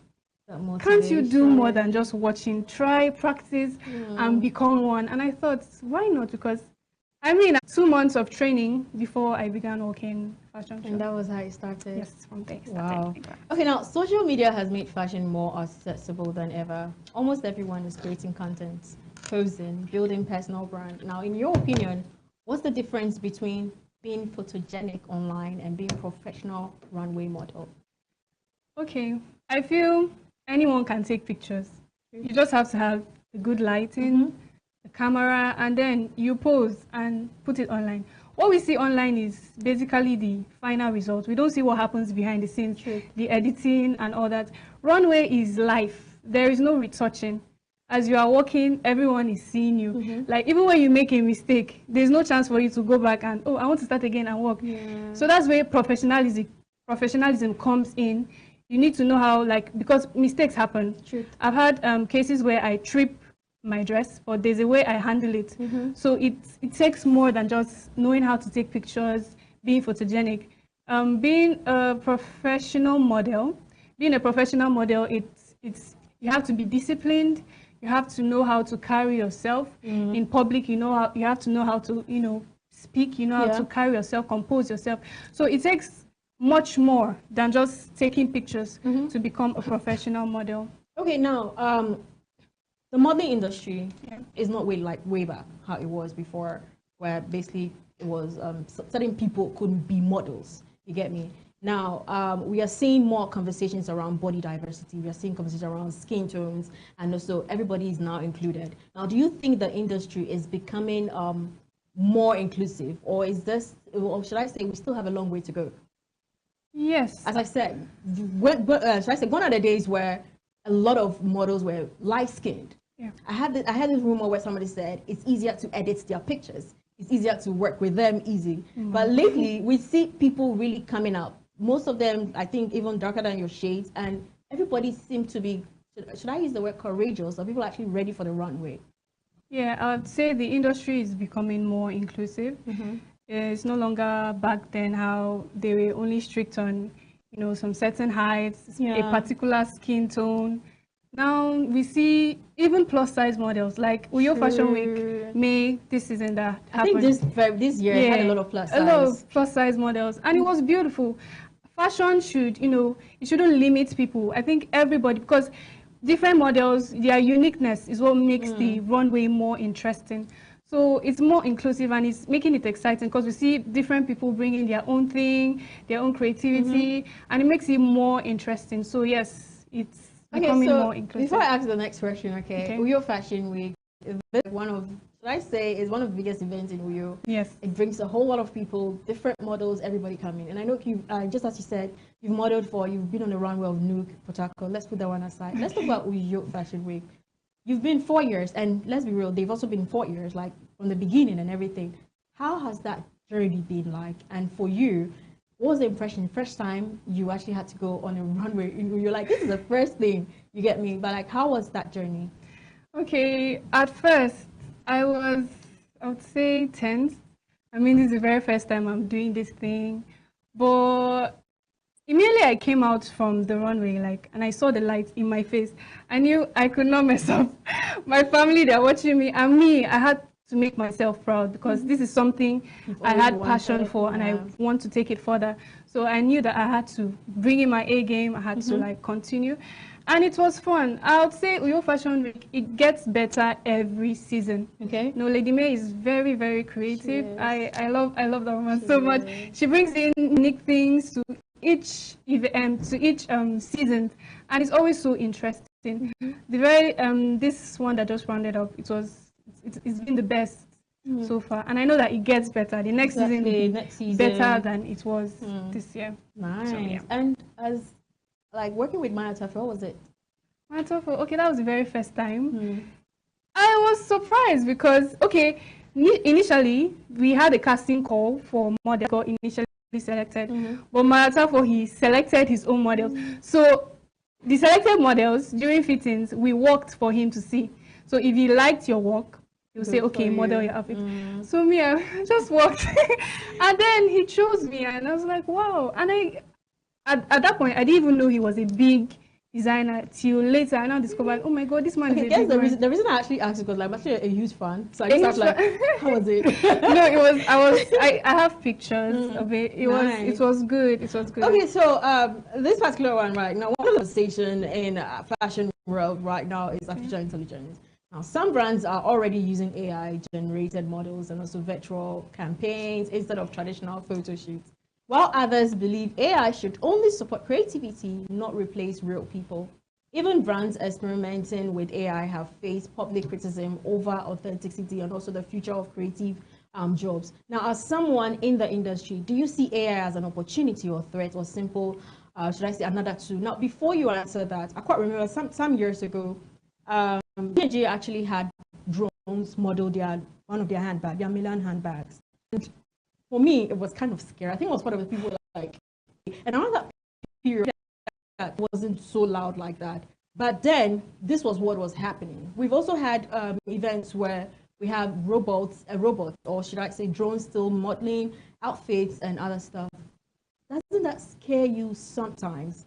[SPEAKER 9] can't you do more than just watching? Try, practice, and become one. And I thought, why not? Because, 2 months of training before I began working fashion show.
[SPEAKER 1] And that was how it started?
[SPEAKER 9] Yes, from there.
[SPEAKER 1] Wow. Okay, now, social media has made fashion more accessible than ever. Almost everyone is creating content, posing, building personal brand. Now, in your opinion, what's the difference between being photogenic online and being a professional runway model?
[SPEAKER 9] Okay, I feel anyone can take pictures. You just have to have the good lighting, the camera, and then you pose and put it online. What we see online is basically the final result. We don't see what happens behind the scenes, the editing and all that. Runway is life. There is no retouching. As you are walking, everyone is seeing you. Like, even when you make a mistake, there's no chance for you to go back and, I want to start again and walk. So that's where professionalism comes in. You need to know how, because mistakes happen. I've had cases where I trip my dress, but there's a way I handle it. So it takes more than just knowing how to take pictures, being photogenic. Being a professional model, it's you have to be disciplined. You have to know how to carry yourself in public. You have to know how to, speak. You know how to carry yourself, compose yourself. So it takes much more than just taking pictures to become a professional model.
[SPEAKER 1] Okay, now the modeling industry is not way back how it was before, where basically it was certain people couldn't be models. You get me? Now, we are seeing more conversations around body diversity. We are seeing conversations around skin tones, and also everybody is now included. Now, do you think the industry is becoming more inclusive, or or should I say we still have a long way to go?
[SPEAKER 9] Yes.
[SPEAKER 1] As I said, gone are the days where a lot of models were light-skinned. I had this rumor where somebody said it's easier to edit their pictures. It's easier to work with them easy. But lately, we see people really coming out. Most of them, I think, even darker than your shades, and everybody seems to be, should I use the word courageous, or people actually ready for the runway?
[SPEAKER 9] Yeah, I would say the industry is becoming more inclusive. It's no longer back then how they were only strict on, some certain heights, a particular skin tone. Now we see even plus size models like Uyo Fashion Week, May, this season that happened.
[SPEAKER 1] I think this year it had a lot of plus size.
[SPEAKER 9] A lot of plus size models, and it was beautiful. Fashion should, it shouldn't limit people. I think everybody, because different models, their uniqueness is what makes the runway more interesting. So it's more inclusive and it's making it exciting because we see different people bringing their own thing, their own creativity, and it makes it more interesting. So yes, it's becoming more inclusive.
[SPEAKER 1] Before I ask the next question, Uyo Fashion Week is one of, should I say, is one of the biggest events in Uyo.
[SPEAKER 9] Yes.
[SPEAKER 1] It brings a whole lot of people, different models, everybody coming. And I know you, just as you said, you've been on the runway of Nuke, Potako. Let's put that one aside. Let's talk about Uyo Fashion Week. You've been 4 years, and let's be real, they've also been 4 years, like from the beginning and everything. How has that journey been like? And for you, what was the impression? First time you actually had to go on a runway, you're like, this is the first thing, you get me? But like, how was that journey?
[SPEAKER 9] Okay, at first, I would say tense. I mean, this is the very first time I'm doing this thing. But immediately I came out from the runway, and I saw the light in my face. I knew I could not mess up. My family, they're watching me, and me, I had to make myself proud because this is something I had passion for, and I want to take it further. So I knew that I had to bring in my A game. I had to continue, and it was fun. I would say Uyo Fashion Week, it gets better every season.
[SPEAKER 1] Okay.
[SPEAKER 9] No, Lady May is very, very creative. I love that woman so much. She brings in unique things to each season, and it's always so interesting. The very this one that just rounded up, it's been the best so far, and I know that it gets better. The next season will be better than it was this year.
[SPEAKER 1] Nice.
[SPEAKER 9] So, yeah.
[SPEAKER 1] And as working with Maya Tafel, what was it?
[SPEAKER 9] Maya Tafel, okay, that was the very first time. I was surprised because initially we had a casting call for model got initially selected, but Maya Tafel, he selected his own models. So the selected models during fittings, we worked for him to see. So if he liked your work, he'll say, okay, model your outfit. So me, I just walked. And then he chose me, and I was like, wow. And at that point, I didn't even know he was a big designer till later. I now discovered, oh my God, this man is a big man.
[SPEAKER 1] The reason I actually asked is because I'm actually a huge fan. So I just was like, how was it?
[SPEAKER 9] No, I have pictures of it. It was good. It was good.
[SPEAKER 1] Okay, so this particular one right now, one of the station in fashion world right now is artificial intelligence. Now, some brands are already using AI-generated models and also virtual campaigns instead of traditional photo shoots, while others believe AI should only support creativity, not replace real people. Even brands experimenting with AI have faced public criticism over authenticity and also the future of creative jobs. Now, as someone in the industry, do you see AI as an opportunity or threat or simple, should I say, another tool? Now, before you answer that, I quite remember some years ago, P&G actually had drones model one of their handbags, their Milan handbags. And for me, it was kind of scary. I think it was part of the people like, and around that period, that wasn't so loud like that. But then this was what was happening. We've also had events where we have robots, or should I say drones still modeling outfits and other stuff. Doesn't that scare you sometimes?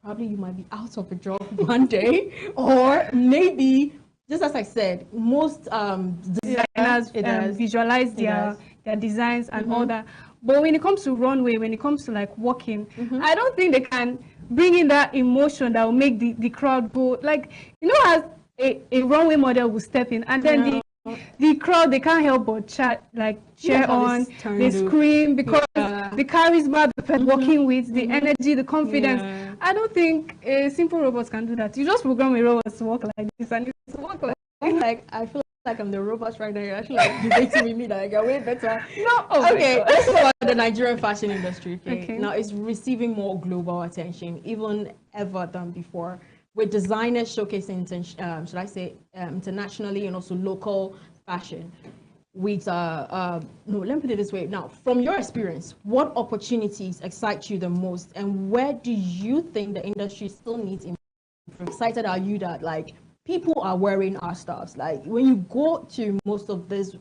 [SPEAKER 1] Probably you might be out of a job one day, or maybe, just as I said, most
[SPEAKER 9] designers visualize their designs and all that. But when it comes to runway, when it comes to like walking, I don't think they can bring in that emotion that will make the crowd go, like, as a runway model will step in, and then the crowd, they can't help but cheer on, they scream because the charisma the person working with, the energy, the confidence. I don't think a simple robot can do that. You just program a robot to work like this, and it's work like
[SPEAKER 1] I feel like I'm the robot right now. You're actually like debating with me that I get way better.
[SPEAKER 9] No,
[SPEAKER 1] okay, let's talk about the Nigerian fashion industry. Okay? Now it's receiving more global attention, even ever than before, with designers showcasing, should I say, internationally and also local fashion. With no, let me put it this way. Now, from your experience, what opportunities excite you the most, and where do you think the industry still needs improvement? Excited are you that like people are wearing our stuffs? Like when you go to most of these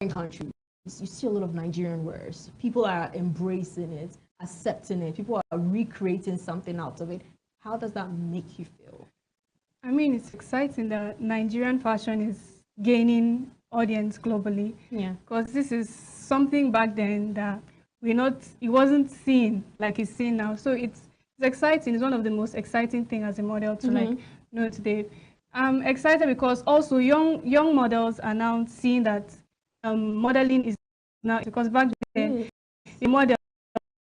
[SPEAKER 1] countries, you see a lot of Nigerian wears. People are embracing it, accepting it. People are recreating something out of it. How does that make you feel?
[SPEAKER 9] I mean, it's exciting that Nigerian fashion is gaining audience globally.
[SPEAKER 1] Yeah.
[SPEAKER 9] Because this is something back then that it wasn't seen like it's seen now. So it's exciting. It's one of the most exciting things as a model to like know today. I'm excited because also young models are now seeing that modeling is now, because back then the model,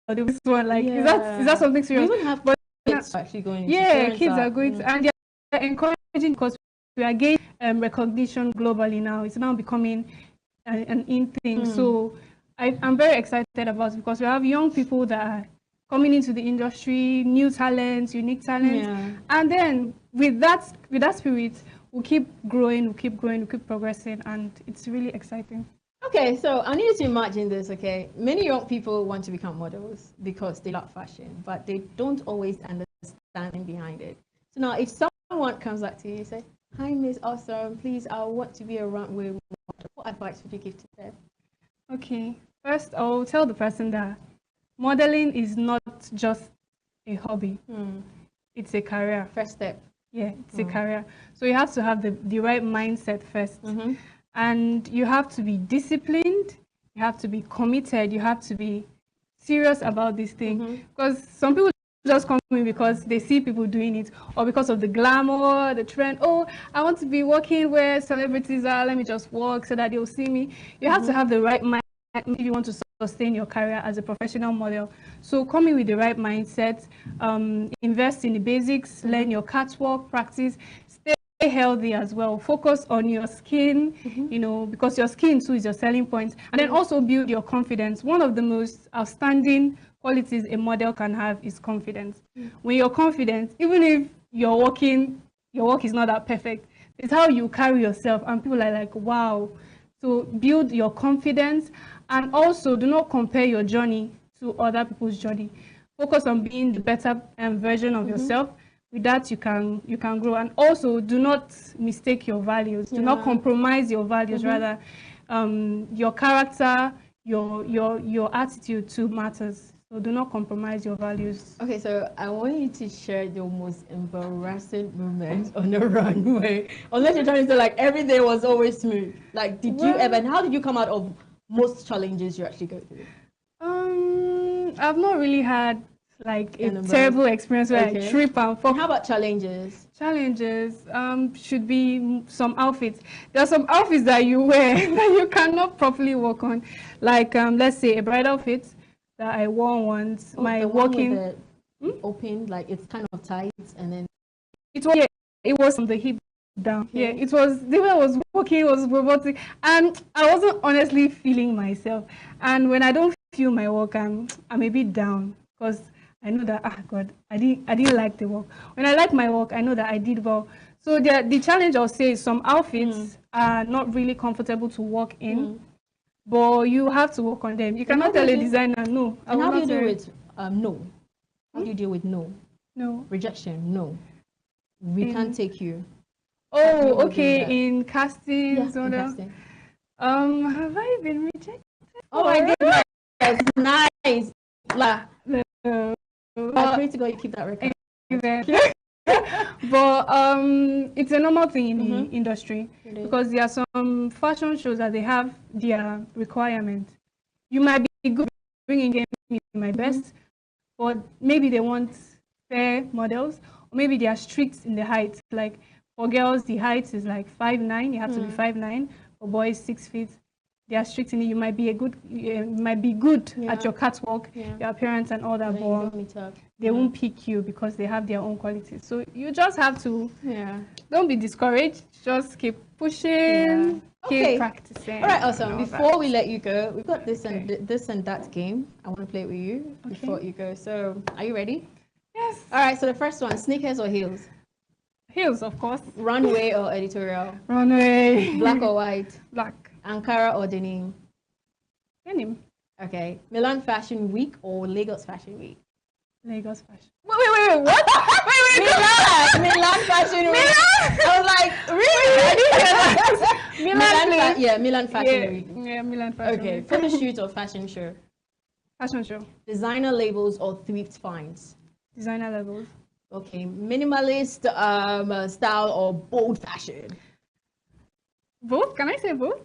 [SPEAKER 9] this one, like, is that something serious?
[SPEAKER 1] We even have kids actually going into
[SPEAKER 9] kids are going to, and they're encouraging because we are gaining recognition globally now. It's now becoming an in thing. So I'm very excited about it because we have young people that are coming into the industry, new talents, unique talents, and then with that spirit, we'll keep growing, we'll keep progressing, and it's really exciting.
[SPEAKER 1] Okay, so I need you to imagine this, okay? Many young people want to become models because they love fashion, but they don't always understand behind it. So now, if someone comes up to you and say, "Hi, Miss Awesome, please, I want to be a runway model," what advice would you give to them?
[SPEAKER 9] Okay, first I'll tell the person that modeling is not just a hobby. It's a career.
[SPEAKER 1] First step.
[SPEAKER 9] Yeah, it's a career. So you have to have the right mindset first. And you have to be disciplined, you have to be committed, you have to be serious about this thing. Because some people just come in because they see people doing it, or because of the glamour, the trend. Oh, I want to be working where celebrities are, let me just work so that they'll see me. You have to have the right mindset if you want to sustain your career as a professional model. So come in with the right mindset, invest in the basics, learn your catwalk, practice, stay healthy as well, focus on your skin, you know, because your skin too is your selling point, and then also build your confidence. One of the most outstanding qualities a model can have is confidence. When you're confident, even if your work is not that perfect, it's how you carry yourself, and people are like, wow. So build your confidence, and also do not compare your journey to other people's journey. Focus on being the better version of yourself. With that, you can grow. And also, do not mistake your values. Do not compromise your values. Rather, your character, your attitude too matters. So do not compromise your values.
[SPEAKER 1] Okay, so I want you to share your most embarrassing moment on the runway. Unless you're trying to say like every day was always smooth. Like, did you ever? And how did you come out of most challenges you actually go through?
[SPEAKER 9] I've not really had like a terrible experience where I trip and fall.
[SPEAKER 1] How about challenges?
[SPEAKER 9] Challenges should be some outfits. There are some outfits that you wear that you cannot properly work on. Like let's say a bridal fit that I wore once.
[SPEAKER 1] My walking open, like it's kind of tight, and then
[SPEAKER 9] it was from the hip down. Yeah, it was the way I was walking was robotic, and I wasn't honestly feeling myself. And when I don't feel my walk, I'm a bit down because I know that God, I didn't like the walk. When I like my walk, I know that I did well. So the challenge I'll say is some outfits are not really comfortable to walk in, but you have to work on them. You cannot tell a designer no.
[SPEAKER 1] And how do you deal with no? How do you deal with no?
[SPEAKER 9] No.
[SPEAKER 1] Rejection, no. We can't take you.
[SPEAKER 9] Oh, okay. In castings,
[SPEAKER 1] in casting.
[SPEAKER 9] Have I been rejected?
[SPEAKER 1] Oh my goodness, nice. I pray to God you keep that record.
[SPEAKER 9] But it's a normal thing in the industry because there are some fashion shows that they have their requirements. You might be good bringing in my best, but maybe they want fair models, or maybe they are strict in the height. Like for girls, the height is like 5'9". You have to be 5'9". For boys, 6 feet. They are strict in it. You might be good at your catwalk, your appearance, and all that, but they won't pick you because they have their own qualities. So you just have to, don't be discouraged. Just keep pushing, keep practicing.
[SPEAKER 1] All right, awesome. Before we let you go, we've got this and that game. I want to play it with you before you go. So, are you ready?
[SPEAKER 9] Yes.
[SPEAKER 1] All right. So the first one: sneakers or heels?
[SPEAKER 9] Heels, of course.
[SPEAKER 1] Runway or editorial?
[SPEAKER 9] Runway.
[SPEAKER 1] Black or white?
[SPEAKER 9] Black.
[SPEAKER 1] Ankara or denim?
[SPEAKER 9] Denim.
[SPEAKER 1] Okay. Milan Fashion Week or Lagos Fashion Week?
[SPEAKER 9] Lagos Fashion. Wait, what?
[SPEAKER 1] Milan Fashion Week. I was like, really? Milan Fashion Week.
[SPEAKER 9] Yeah, Milan Fashion
[SPEAKER 1] Okay,
[SPEAKER 9] Week.
[SPEAKER 1] photo shoot or fashion show?
[SPEAKER 9] Fashion show.
[SPEAKER 1] Designer labels or thrift finds?
[SPEAKER 9] Designer levels.
[SPEAKER 1] Okay, minimalist style or bold fashion?
[SPEAKER 9] Both? Can I say both?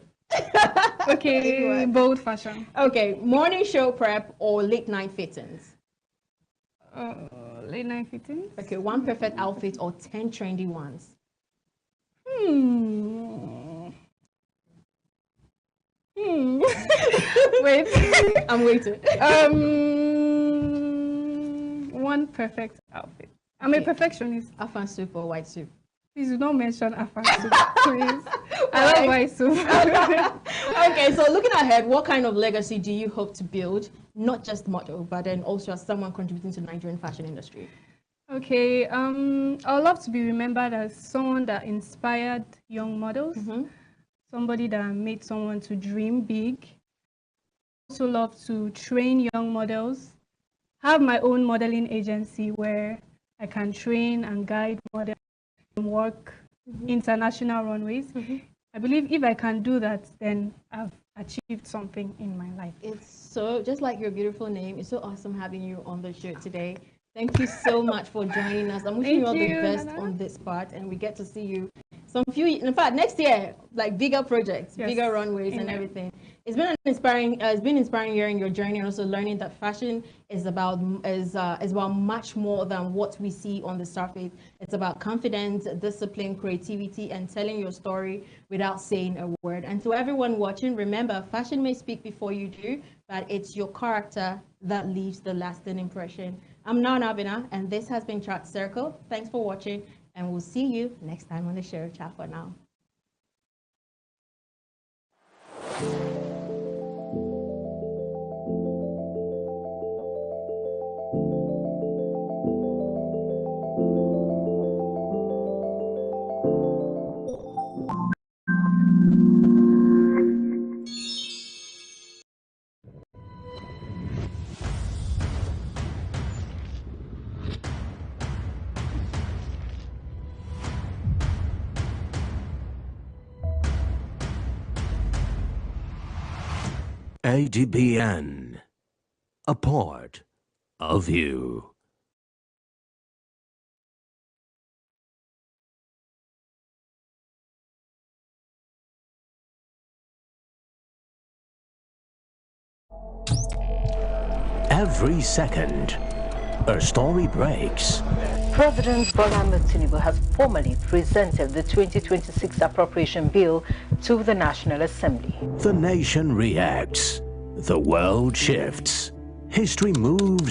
[SPEAKER 9] Okay, bold fashion.
[SPEAKER 1] Okay, morning show prep or late night fittings?
[SPEAKER 9] Late night fittings.
[SPEAKER 1] Okay, one perfect outfit or 10 trendy ones?
[SPEAKER 9] Wait.
[SPEAKER 1] I'm waiting.
[SPEAKER 9] One perfect outfit. I'm a perfectionist.
[SPEAKER 1] Afan soup or white soup?
[SPEAKER 9] Please do not mention Afan soup, please. I love white soup.
[SPEAKER 1] Okay, so looking ahead, what kind of legacy do you hope to build? Not just model, but then also as someone contributing to the Nigerian fashion industry.
[SPEAKER 9] Okay, I would love to be remembered as someone that inspired young models, somebody that made someone to dream big. I also love to train young models, have my own modeling agency where I can train and guide models and work international runways. I believe if I can do that, then I've achieved something in my life.
[SPEAKER 1] It's so, just like your beautiful name, it's so awesome having you on the show today. Thank you so much for joining us. I'm wishing you all the best on this part, and we get to see you in fact, next year, like bigger projects, bigger runways and everything. It's been inspiring hearing your journey and also learning that fashion is about much more than what we see on the surface. It's about confidence, discipline, creativity, and telling your story without saying a word. And to everyone watching, remember, fashion may speak before you do, but it's your character that leaves the lasting impression. I'm Nana Abina, and this has been Chat Circle. Thanks for watching, and we'll see you next time on the show. Ciao for now.
[SPEAKER 10] Adbn, a part of you. Every second, a story breaks.
[SPEAKER 11] President Bola Ahmed Tinubu has formally presented the 2026 appropriation bill to the National Assembly.
[SPEAKER 10] The nation reacts. The world shifts. History moves